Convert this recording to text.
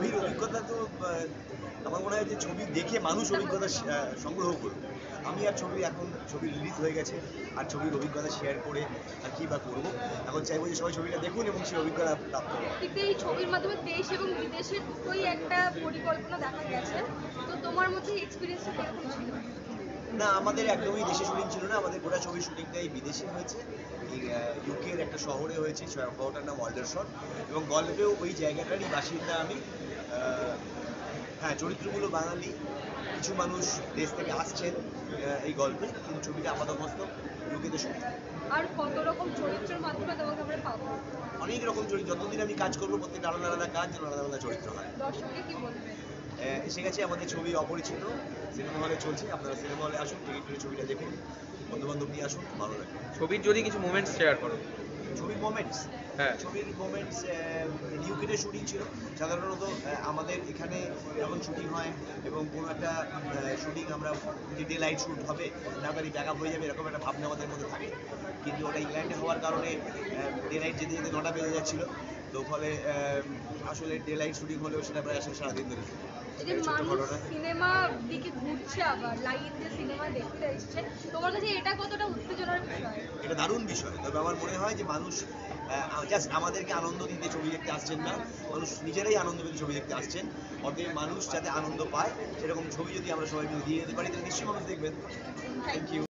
ছবির অভিজ্ঞতা তো আমার মনে হয় যে ছবি দেখে মানুষ অভিজ্ঞতা সংগ্রহ করবে। আমি আর ছবি রিলিজ হয়ে গেছে, আর ছবির অভিজ্ঞতা শেয়ার করে আর কি বা করবো। এখন চাইবো যে সবাই ছবিটা দেখুন এবং সেই অভিজ্ঞতা প্রাপ্ত করুন। কিন্তু এই ছবির মাধ্যমে দেশ এবং বিদেশের দুটোই একটা পরিকল্পনা দেখা গেছে। তো তোমার মধ্যে এক্সপিরিয়েন্সটা কিরকম ছিল? না, আমাদের একদমই দেশে শুটিং ছিল না, আমাদের গোটা ছবির শুটিংটাই বিদেশে হয়েছে। এই ইউকের একটা শহরে হয়েছে, শহরটার নাম ওয়াল্ডারশট, এবং গল্পেও ওই জায়গাটারই বাসিন্দা আমি। হ্যাঁ, চরিত্রগুলো বাঙালি, কিছু মানুষ দেশ থেকে আসছেন এই গল্পে, কিন্তু ছবিটা আপাতমস্তক ইউকেতে শুটিং। আর কত রকম চরিত্রের মাধ্যমে তোমাকে আমরা পাবো? অনেক রকম চরিত্র, যতদিন আমি কাজ করবো প্রত্যেকটা আলাদা আলাদা কাজ, যেন আলাদা আলাদা চরিত্র হয়। দর্শককে কি বলবে? এসে গেছে আমাদের ছবি অপরিচিত, সিনেমা হলে চলছে, আপনারা সিনেমা হলে আসুন, টিকিট কেটে ছবিটা দেখুন, বন্ধু বান্ধব নিয়ে আসুন, ভালো লাগবে। ছবির যদি কিছু মোমেন্টস শেয়ার করো। ছবির মোমেন্টস, হ্যাঁ। ছবির মোমেন্টস নিউকেটে শুটিং ছিল। সাধারণত আমাদের এখানে যখন শুটিং হয় এবং কোনো একটা শুটিং আমরা যে ডে লাইট শ্যুট হবে, তাড়াতাড়ি ব্যাক আপ হয়ে যাবে, এরকম একটা ভাবনা আমাদের মধ্যে থাকে। কিন্তু ওটা ইংল্যান্ডে হওয়ার কারণে ডে লাইট যেতে যেতে 9টা বেজে যাচ্ছিলো, তো ফলে আসলে ডে লাইট শুটিং হলেও সেটা প্রায় সারাদিন ধরে শুটিং। এই যে মানুষ সিনেমা দিকে ঘুরছে, আবার লাইন দিয়ে সিনেমা দেখতে এসছে, তোমার কাছে এটা কতটা উত্তেজনার বিষয়? এটা দারুণ বিষয়, তবে আমার মনে হয় যে মানুষ জাস্ট আমাদেরকে আনন্দ দিতে ছবি দেখতে আসছেন না, মানুষ নিজেরাই আনন্দ পেতে ছবি দেখতে আসছেন। অতএব মানুষ যাতে আনন্দ পায় সেরকম ছবি যদি আমরা সবাই মিলে দিয়ে যেতে পারি, তাহলে নিশ্চয়ই মানুষ দেখবেন। Thank you.